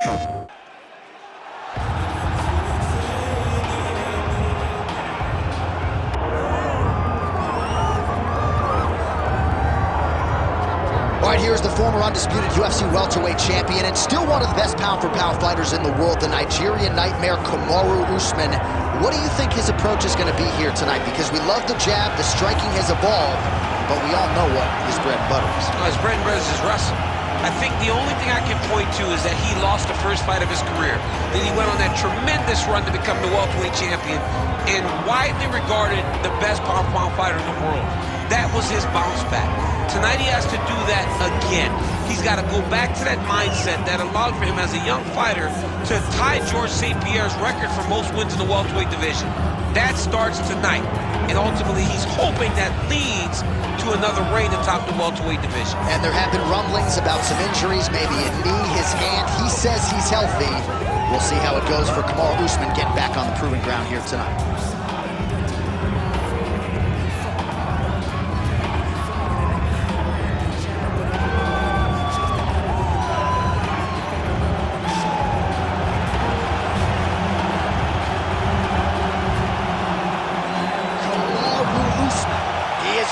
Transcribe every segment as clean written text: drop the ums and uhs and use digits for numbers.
All right, here's the former undisputed UFC welterweight champion and still one of the best pound-for-pound fighters in the world, the Nigerian nightmare, KAMARU USMAN. What do you think his approach is going to be here tonight? Because we love the jab, the striking has evolved, but we all know what his bread and butter is. His bread and butter is his wrestling. I think the only thing I can point to is that he lost the first fight of his career. Then he went on that tremendous run to become the welterweight champion and widely regarded the best pound-for-pound fighter in the world. That was his bounce back. Tonight he has to do that again. He's got to go back to that mindset that allowed for him as a young fighter to tie Georges St. Pierre's record for most wins in the welterweight division. That starts tonight, and ultimately he's hoping that leads to another reign atop the welterweight division. And there have been rumblings about some injuries, maybe a knee, his hand. He says he's healthy. We'll see how it goes for KAMARU USMAN getting back on the proving ground here tonight.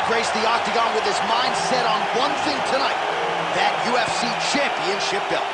Graced the octagon with his mind set on one thing tonight, that UFC Championship belt.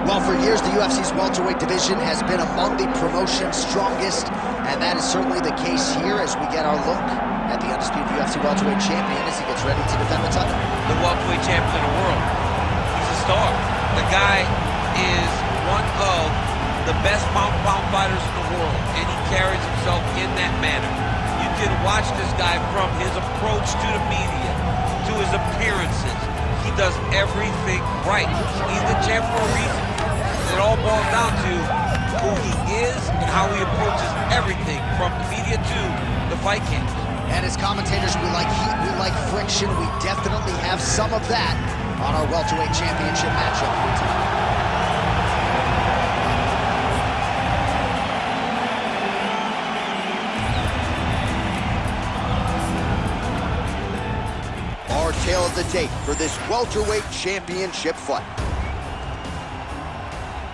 Well, for years, the UFC's welterweight division has been among the promotion's strongest, and that is certainly the case here as we get our look at the undisputed UFC welterweight champion as he gets ready to defend the title. The welterweight champion of the world. He's a star. The guy is one of the best pound-for-pound fighters in the world, and he carries himself in that manner. You can watch this guy from his approach to the media, to his appearances. He does everything right. He's the champ for a reason. It all boils down to who he is and how he approaches everything from the media to the fight camp. And as commentators, we like heat, we like friction. We definitely have some of that on our welterweight championship matchup here tonight. Our tale of the tape for this welterweight championship fight.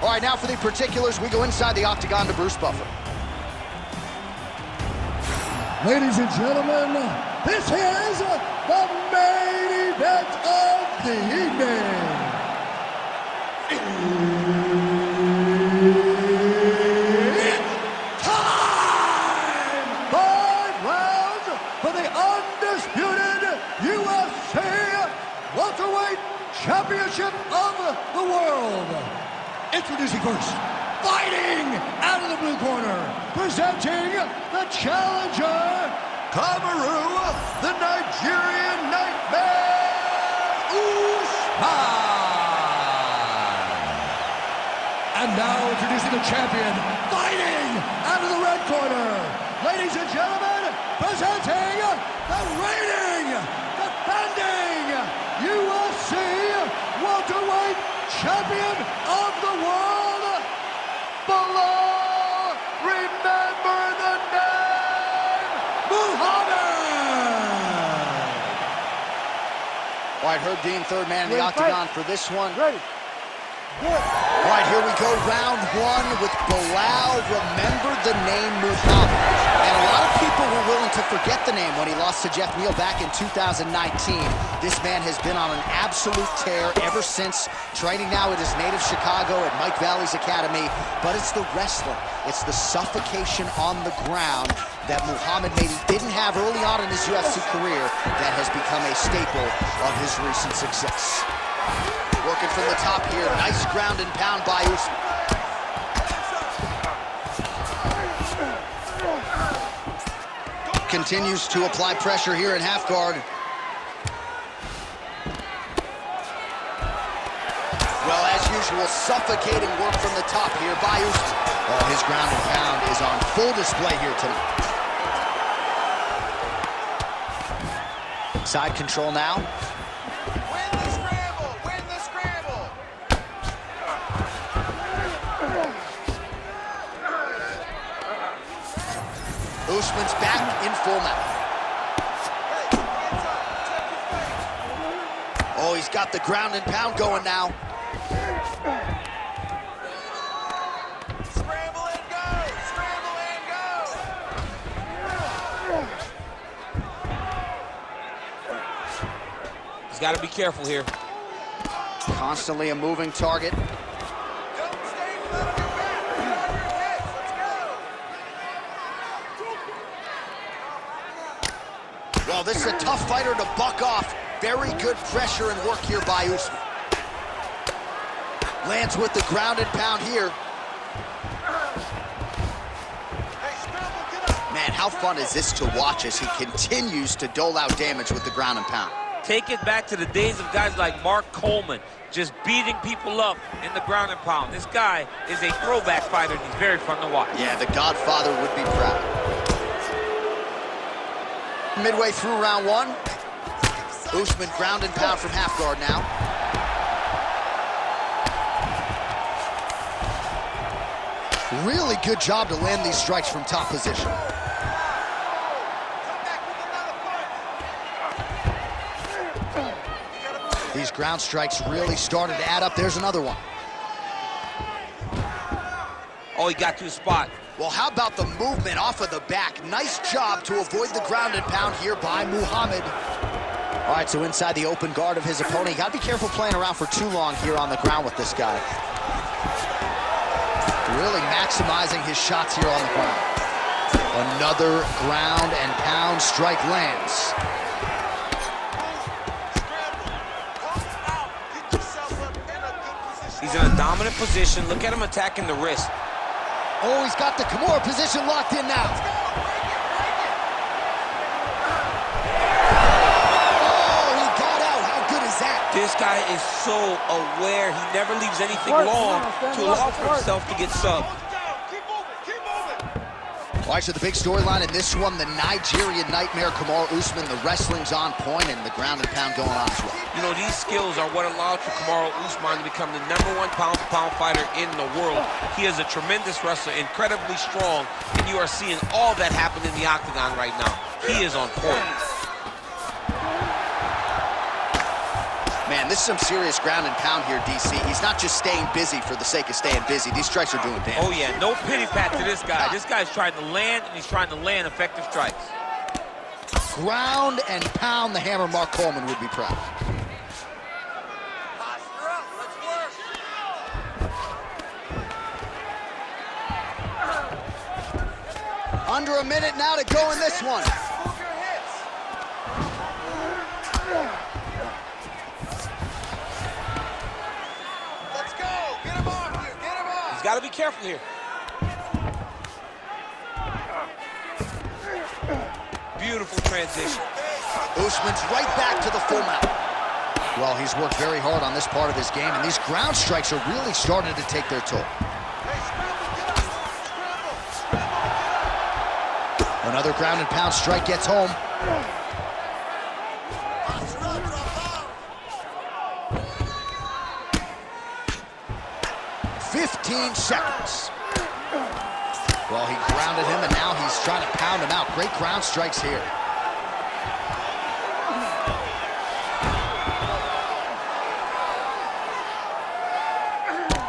All right, now for the particulars, we go inside the octagon to Bruce Buffer. Ladies and gentlemen, this is the main event of the evening. It's time! 5 rounds for the undisputed UFC Welterweight Championship of the world. Introducing first, fighting out of the blue corner, presenting the challenger, KAMARU, the Nigerian nightmare, Usman. And now introducing the champion, fighting out of the red corner, ladies and gentlemen, presenting the reigning, defending UFC welterweight champion of the world, Belal, remember the name, Muhammad! All right, Herb Dean, third man in the octagon for this one. Ready. All right, here we go, round one with Belal. Remember the name Muhammad. And a lot of people were willing to forget the name when he lost to Jeff Neal back in 2019. This man has been on an absolute tear ever since, training now at his native Chicago at Mike Valley's Academy. But it's the wrestling, it's the suffocation on the ground that Muhammad maybe didn't have early on in his UFC career that has become a staple of his recent success. Working from the top here, nice ground and pound by Usman. Continues to apply pressure here in half guard. Well, as usual, suffocating work from the top here by Usman. Oh, his ground and pound is on full display here tonight. Side control now. Win the scramble! Win the scramble! Usman's back in full mount. Oh, he's got the ground and pound going now. Scramble and go! Scramble and go! He's got to be careful here. Constantly a moving target. Don't stay flat on your back! Get on your hips! Let's go! Well, this is a tough fighter to buck off. Very good pressure and work here by Usman. Lands with the ground and pound here. Hey, scramble, get up! Man, how fun is this to watch as he continues to dole out damage with the ground and pound? Take it back to the days of guys like Mark Coleman, just beating people up in the ground and pound. This guy is a throwback fighter, and he's very fun to watch. Yeah, the Godfather would be proud. Midway through round one, Usman ground and pound from half guard now. Really good job to land these strikes from top position. Come back with another punch! These ground strikes really started to add up. There's another one. Oh, he got to his spot. Well, how about the movement off of the back? Nice job to avoid the ground and pound here by Muhammad. All right, so inside the open guard of his opponent. You got to be careful playing around for too long here on the ground with this guy. Really maximizing his shots here on the ground. Another ground and pound strike lands. He's in a dominant position. Look at him attacking the wrist. Oh, he's got the KAMARU position locked in now. Oh, he got out. How good is that? This guy is so aware. He never leaves anything long to allow for himself to get subbed. Keep moving! Keep moving! All right, so the big storyline in this one, the Nigerian nightmare, KAMARU Usman. The wrestling's on point and the ground and pound going on as well. You know, these skills are what allowed for KAMARU Usman to become the #1 pound-for-pound fighter in the world. He is a tremendous wrestler, incredibly strong, and you are seeing all that happen in the octagon right now. He is on point. Man, this is some serious ground and pound here, DC. He's not just staying busy for the sake of staying busy. These strikes are doing damage. Oh, yeah, no pity pat to this guy. This guy's trying to land, and he's trying to land effective strikes. Ground and pound, the hammer Mark Coleman would be proud. Posture up! Let's work! Under a minute now to go in this one. Move your hips! Let's go! Get him off here! Get him off! He's got to be careful here. Beautiful transition. Usman's right back to the full mount. Well, he's worked very hard on this part of his game, and these ground strikes are really starting to take their toll. Hey, scramble, get up! Scramble, scramble, get up! Another ground and pound strike gets home. Posture up, drop down! 15 seconds. Well, he grounded him, and now he's trying to pound him out. Great ground strikes here.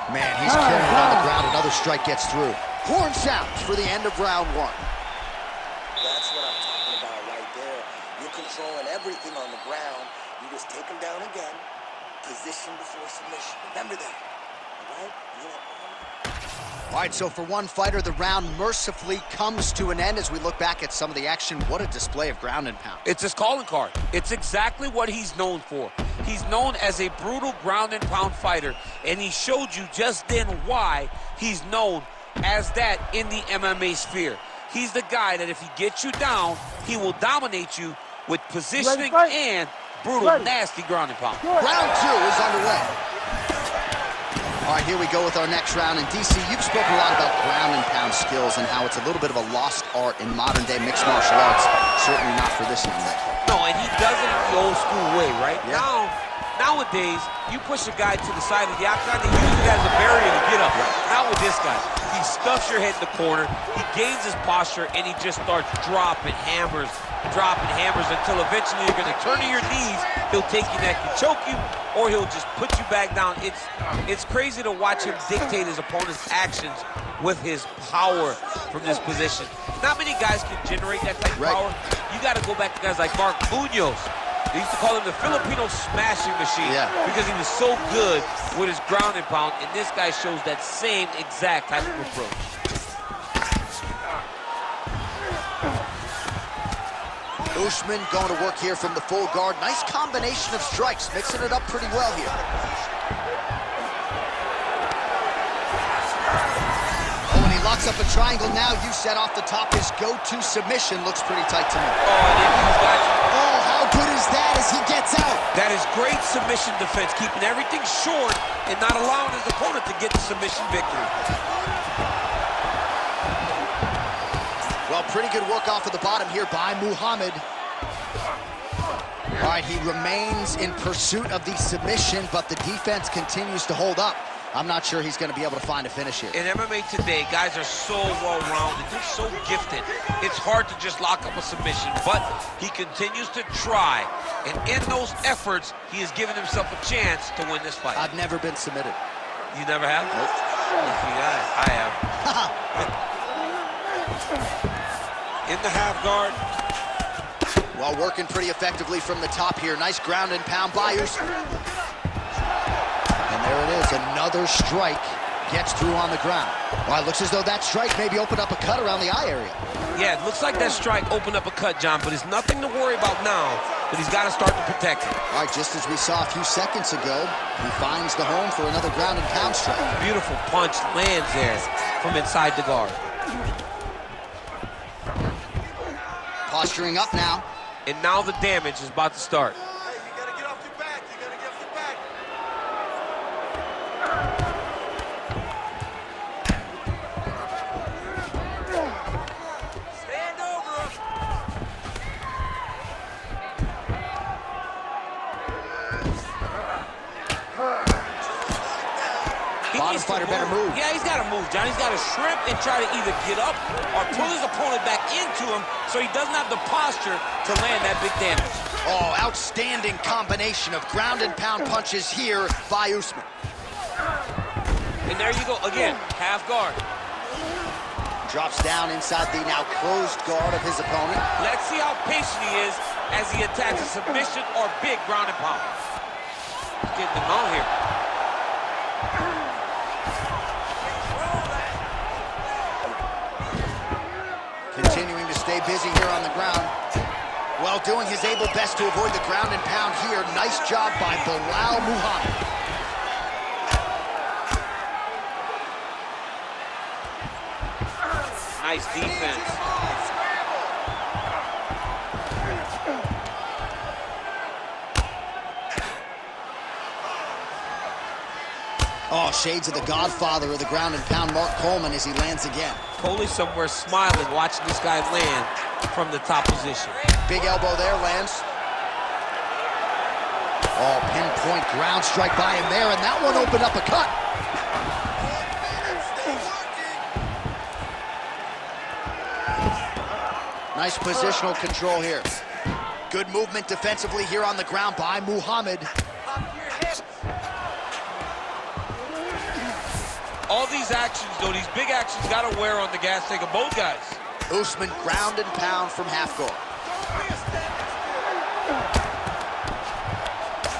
Man, he's killing it on the ground. Another strike gets through. Horn sounds for the end of round one. That's what I'm talking about right there. You're controlling everything on the ground. You just take them down again. Position before submission. Remember that. All right? You know, All right, so for one fighter, the round mercifully comes to an end as we look back at some of the action. What a display of ground and pound. It's his calling card. It's exactly what he's known for. He's known as a brutal ground and pound fighter, and he showed you just then why he's known as that in the MMA sphere. He's the guy that if he gets you down, he will dominate you with positioning and brutal, nasty ground and pound. Round two is underway. All right, here we go with our next round. And DC, you've spoken a lot about ground and pound skills and how it's a little bit of a lost art in modern day mixed martial arts. Certainly not for this young man. No, and he does it in old school way, right? Yeah. Nowadays, you push a guy to the side of the octagon, they use it as a barrier to get up. Not with this guy. He stuffs your head in the corner, he gains his posture, and he just starts dropping hammers until eventually you're gonna turn to your knees, he'll take your neck and choke you, or he'll just put you back down. It's crazy to watch him dictate his opponent's actions with his power from this position. Not many guys can generate that type of power. You gotta go back to guys like Mark Munoz. They used to call him the Filipino smashing machine because he was so good with his ground and pound, and this guy shows that same exact type of approach. Usman going to work here from the full guard. Nice combination of strikes, mixing it up pretty well here. Oh, and he locks up a triangle now. You set off the top. His go-to submission looks pretty tight to me. Oh, and then he's got you. Oh, how good is that as he gets out? That is great submission defense, keeping everything short and not allowing his opponent to get the submission victory. Well, pretty good work off of the bottom here by Muhammad. All right, he remains in pursuit of the submission, but the defense continues to hold up. I'm not sure he's going to be able to find a finish here. In MMA today, guys are so well-rounded. They're so gifted. It's hard to just lock up a submission, but he continues to try. And in those efforts, he has given himself a chance to win this fight. I've never been submitted. You never have? Nope. I have. In the half guard. Well, working pretty effectively from the top here. Nice ground and pound by Usman. And there it is, another strike gets through on the ground. Well, it looks as though that strike maybe opened up a cut around the eye area. Yeah, it looks like that strike opened up a cut, John, but it's nothing to worry about now, but he's got to start to protect it. All right, just as we saw a few seconds ago, he finds the home for another ground and pound strike. Beautiful punch lands there from inside the guard. Posturing up now. And now the damage is about to start. Hey, you gotta get off your back. You gotta get off your back. Stand over him. Bottom fighter better move. Yeah, he's got to move, John. He's got to shrimp and try to either get up or pull his opponent back into him so he doesn't have the posture to land that big damage. Oh, outstanding combination of ground and pound punches here by Usman. And there you go, again, half guard. Drops down inside the now closed guard of his opponent. Let's see how patient he is as he attacks a submission or big ground and pound. He's getting them on here. Continuing to stay busy here on the ground. Well, doing his able best to avoid the ground and pound here. Nice job by Belal Muhammad. Nice defense. Oh, shades of the godfather of the ground and pound, Mark Coleman, as he lands again. Coley somewhere smiling, watching this guy land from the top position. Big elbow there, lands. Oh, pinpoint ground strike by him there, and that one opened up a cut. Nice positional control here. Good movement defensively here on the ground by Muhammad. All these actions, though, these big actions got to wear on the gas tank of both guys. Usman ground and pound from half guard.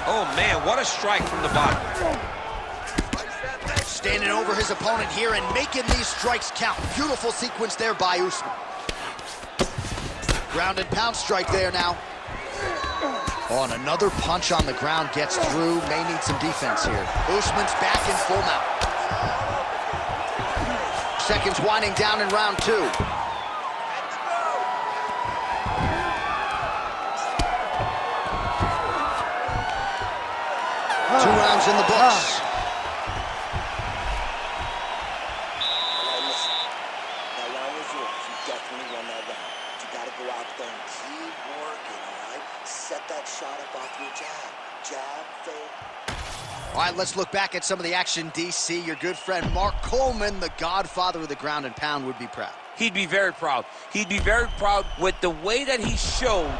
Oh, man, what a strike from the bottom. Standing over his opponent here and making these strikes count. Beautiful sequence there by Usman. Ground and pound strike there now. Oh, and another punch on the ground gets through. May need some defense here. Usman's back in full mount. Seconds winding down in round two. 2 rounds in the books. Now listen, that round was yours. You definitely won that round. But you gotta go out there and keep working, all right? set that shot up off your jab. Jab, fake. All right, let's look back at some of the action, DC. Your good friend Mark Coleman, the godfather of the ground and pound, would be proud. He'd be very proud. He'd be very proud with the way that he showed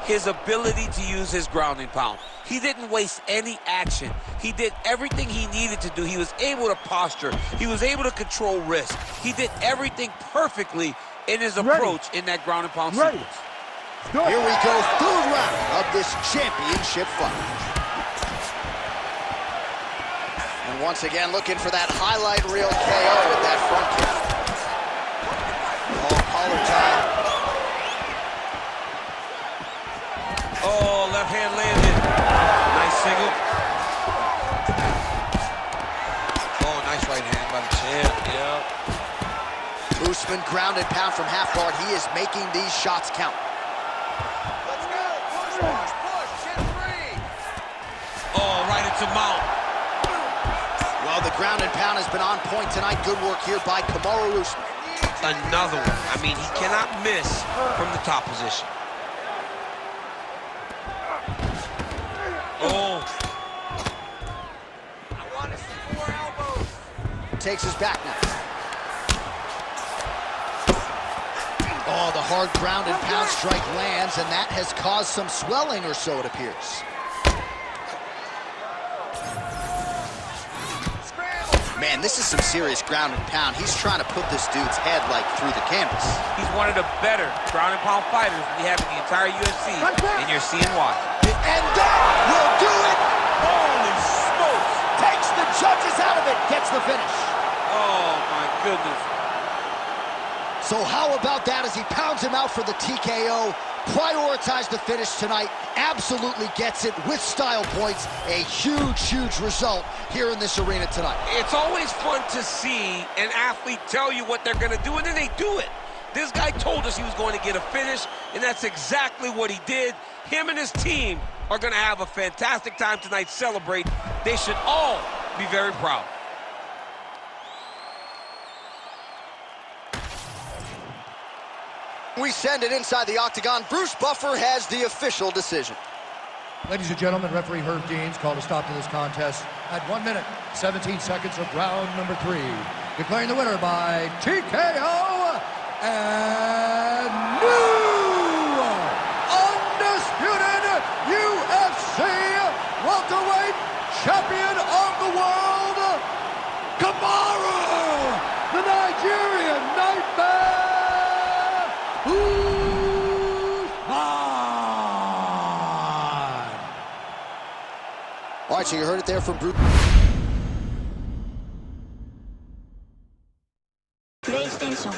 his ability to use his ground and pound. He didn't waste any action. He did everything he needed to do. He was able to posture. He was able to control risk. He did everything perfectly in his approach in that ground and pound sequence. Here we go, third round of this championship fight. And once again, looking for that highlight reel KO with that front kick. Oh, collar tie. Oh, left hand landed. Nice single. Oh, nice right hand by the champ. Yeah. Usman ground and pound from half guard. He is making these shots count. Let's go. Push, push, push. Get free. Oh, right into mount. Well, the ground and pound has been on point tonight. Good work here by KAMARU USMAN. Another one. I mean, he cannot miss from the top position. Oh. I want to see more elbows. Takes his back now. Oh, the hard ground and pound strike lands, and that has caused some swelling or so, it appears. Man, this is some serious ground and pound. He's trying to put this dude's head, like, through the canvas. He's one of the better ground and pound fighters we have in the entire UFC, and you're seeing why. And that will do it! Holy smokes! Takes the judges out of it, gets the finish. Oh, my goodness. So how about that as he pounds him out for the TKO? Prioritized the finish tonight, absolutely gets it with style points. A huge, huge result here in this arena tonight. It's always fun to see an athlete tell you what they're going to do, and then they do it. This guy told us he was going to get a finish, and that's exactly what he did. Him and his team are going to have a fantastic time tonight, celebrate. They should all be very proud. We send it inside the octagon. Bruce Buffer has the official decision. Ladies and gentlemen, referee Herb Deans called a stop to this contest at 1 minute, 17 seconds of round number 3. Declaring the winner by TKO and new undisputed UFC Welterweight Champion of the world, KAMARU, the Nigerian Nightmare Usman! All right, so you heard it there from Bruce. PlayStation